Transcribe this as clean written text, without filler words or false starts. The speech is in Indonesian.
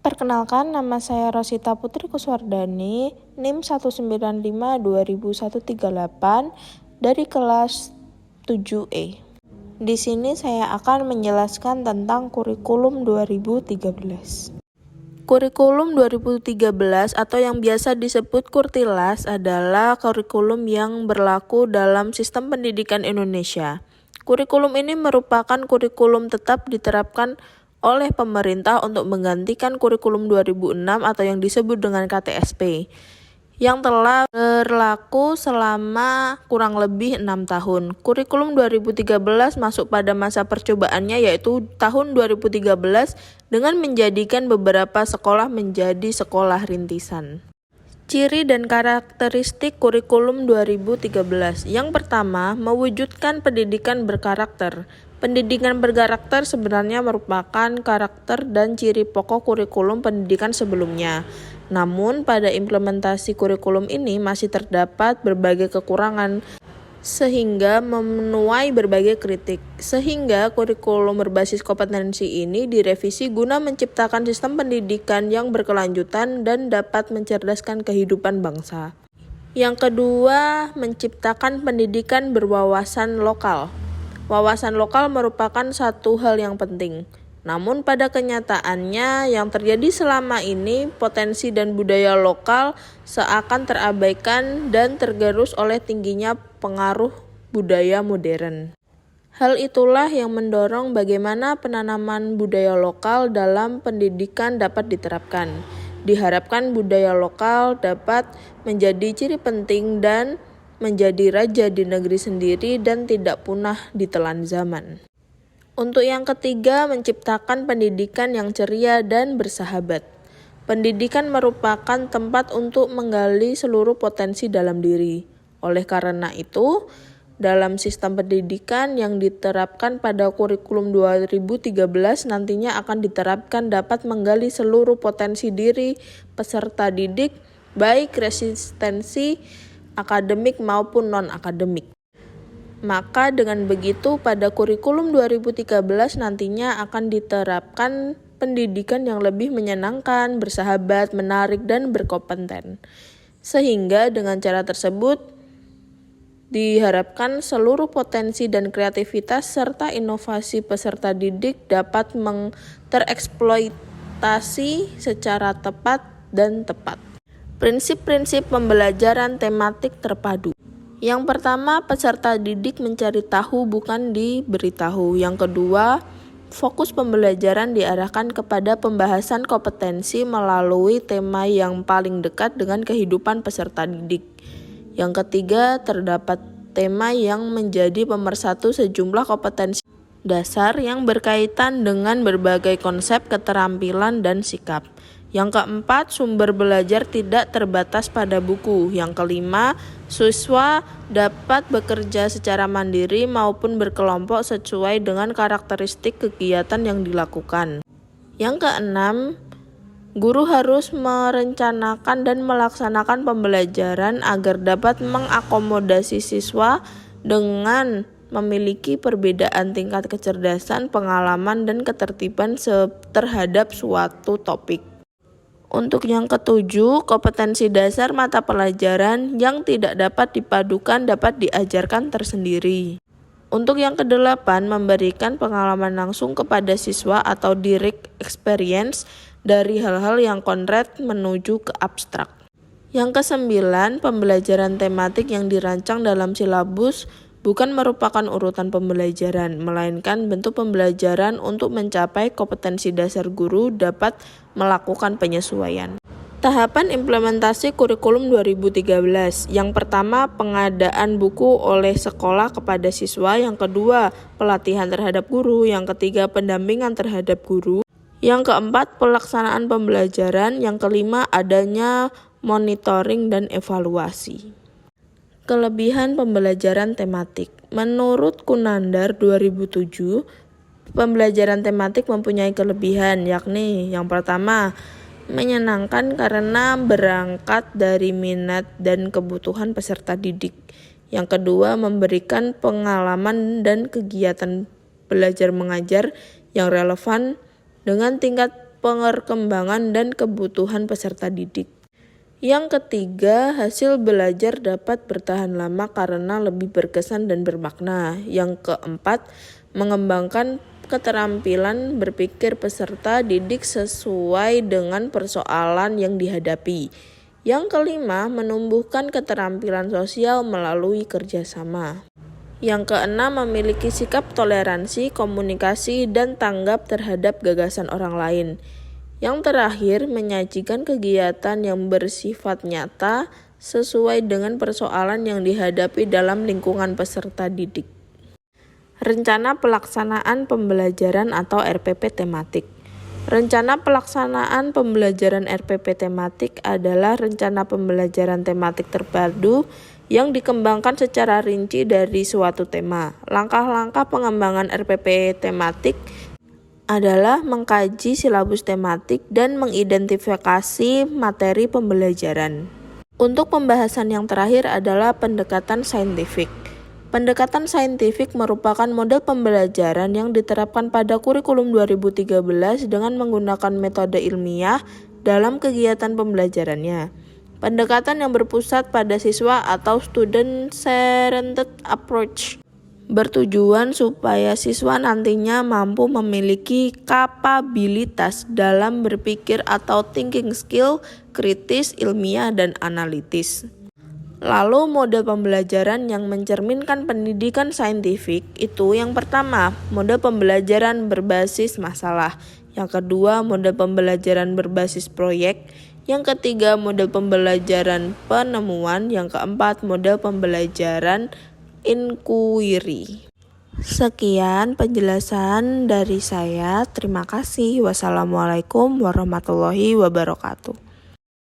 Perkenalkan, nama saya Rosita Putri Kuswardani, NIM 195-20138 dari kelas 7E. Di sini saya akan menjelaskan tentang kurikulum 2013. Kurikulum 2013 atau yang biasa disebut Kurtilas adalah kurikulum yang berlaku dalam sistem pendidikan Indonesia. Kurikulum ini merupakan kurikulum tetap diterapkan oleh pemerintah untuk menggantikan kurikulum 2006 atau yang disebut dengan KTSP yang telah berlaku selama kurang lebih 6 tahun. Kurikulum 2013 masuk pada masa percobaannya yaitu tahun 2013 dengan menjadikan beberapa sekolah menjadi sekolah rintisan. Ciri dan karakteristik kurikulum 2013. Yang pertama, mewujudkan pendidikan berkarakter. Pendidikan berkarakter sebenarnya merupakan karakter dan ciri pokok kurikulum pendidikan sebelumnya. Namun, pada implementasi kurikulum ini masih terdapat berbagai kekurangan sehingga menuai berbagai kritik. Sehingga kurikulum berbasis kompetensi ini direvisi guna menciptakan sistem pendidikan yang berkelanjutan dan dapat mencerdaskan kehidupan bangsa. Yang kedua, menciptakan pendidikan berwawasan lokal. Wawasan lokal merupakan satu hal yang penting. Namun pada kenyataannya yang terjadi selama ini potensi dan budaya lokal seakan terabaikan dan tergerus oleh tingginya pengaruh budaya modern. Hal itulah yang mendorong bagaimana penanaman budaya lokal dalam pendidikan dapat diterapkan. Diharapkan budaya lokal dapat menjadi ciri penting dan menjadi raja di negeri sendiri dan tidak punah ditelan zaman. Untuk yang ketiga, menciptakan pendidikan yang ceria dan bersahabat. Pendidikan merupakan tempat untuk menggali seluruh potensi dalam diri. Oleh karena itu, dalam sistem pendidikan yang diterapkan pada kurikulum 2013 nantinya akan diterapkan dapat menggali seluruh potensi diri peserta didik, baik resistensi akademik maupun non-akademik. Maka dengan begitu pada kurikulum 2013 nantinya akan diterapkan pendidikan yang lebih menyenangkan, bersahabat, menarik, dan berkompeten. Sehingga dengan cara tersebut diharapkan seluruh potensi dan kreativitas serta inovasi peserta didik dapat tereksploitasi secara tepat dan tepat. Prinsip-prinsip pembelajaran tematik terpadu. Yang pertama, peserta didik mencari tahu bukan diberitahu. Yang kedua, fokus pembelajaran diarahkan kepada pembahasan kompetensi melalui tema yang paling dekat dengan kehidupan peserta didik. Yang ketiga, terdapat tema yang menjadi pemersatu sejumlah kompetensi dasar yang berkaitan dengan berbagai konsep keterampilan dan sikap. Yang keempat, sumber belajar tidak terbatas pada buku. Yang kelima, siswa dapat bekerja secara mandiri maupun berkelompok sesuai dengan karakteristik kegiatan yang dilakukan. Yang keenam, guru harus merencanakan dan melaksanakan pembelajaran agar dapat mengakomodasi siswa dengan memiliki perbedaan tingkat kecerdasan, pengalaman, dan ketertiban terhadap suatu topik. Untuk yang ketujuh, kompetensi dasar mata pelajaran yang tidak dapat dipadukan dapat diajarkan tersendiri. Untuk yang kedelapan, memberikan pengalaman langsung kepada siswa atau direct experience dari hal-hal yang konkret menuju ke abstrak. Yang kesembilan, pembelajaran tematik yang dirancang dalam silabus bukan merupakan urutan pembelajaran, melainkan bentuk pembelajaran untuk mencapai kompetensi dasar guru dapat melakukan penyesuaian. Tahapan implementasi kurikulum 2013. Yang pertama, pengadaan buku oleh sekolah kepada siswa. Yang kedua, pelatihan terhadap guru. Yang ketiga, pendampingan terhadap guru. Yang keempat, pelaksanaan pembelajaran. Yang kelima, adanya monitoring dan evaluasi. Kelebihan pembelajaran tematik. Menurut Kunandar 2007, pembelajaran tematik mempunyai kelebihan, yakni yang pertama, menyenangkan karena berangkat dari minat dan kebutuhan peserta didik. Yang kedua, memberikan pengalaman dan kegiatan belajar mengajar yang relevan dengan tingkat perkembangan dan kebutuhan peserta didik. Yang ketiga, hasil belajar dapat bertahan lama karena lebih berkesan dan bermakna. Yang keempat, mengembangkan keterampilan berpikir peserta didik sesuai dengan persoalan yang dihadapi. Yang kelima, menumbuhkan keterampilan sosial melalui kerjasama. Yang keenam, memiliki sikap toleransi, komunikasi, dan tanggap terhadap gagasan orang lain. Yang terakhir, menyajikan kegiatan yang bersifat nyata sesuai dengan persoalan yang dihadapi dalam lingkungan peserta didik. Rencana pelaksanaan pembelajaran atau RPP tematik. Rencana pelaksanaan pembelajaran RPP tematik adalah rencana pembelajaran tematik terpadu yang dikembangkan secara rinci dari suatu tema. Langkah-langkah pengembangan RPP tematik adalah mengkaji silabus tematik dan mengidentifikasi materi pembelajaran. Untuk pembahasan yang terakhir adalah pendekatan saintifik. Pendekatan saintifik merupakan model pembelajaran yang diterapkan pada kurikulum 2013 dengan menggunakan metode ilmiah dalam kegiatan pembelajarannya. Pendekatan yang berpusat pada siswa atau student-centered approach bertujuan supaya siswa nantinya mampu memiliki kapabilitas dalam berpikir atau thinking skill kritis, ilmiah, dan analitis. Lalu model pembelajaran yang mencerminkan pendidikan saintifik itu yang pertama, model pembelajaran berbasis masalah. Yang kedua, model pembelajaran berbasis proyek. Yang ketiga, model pembelajaran penemuan. Yang keempat, model pembelajaran inquiry. Sekian penjelasan dari saya. Terima kasih. Wassalamualaikum warahmatullahi wabarakatuh.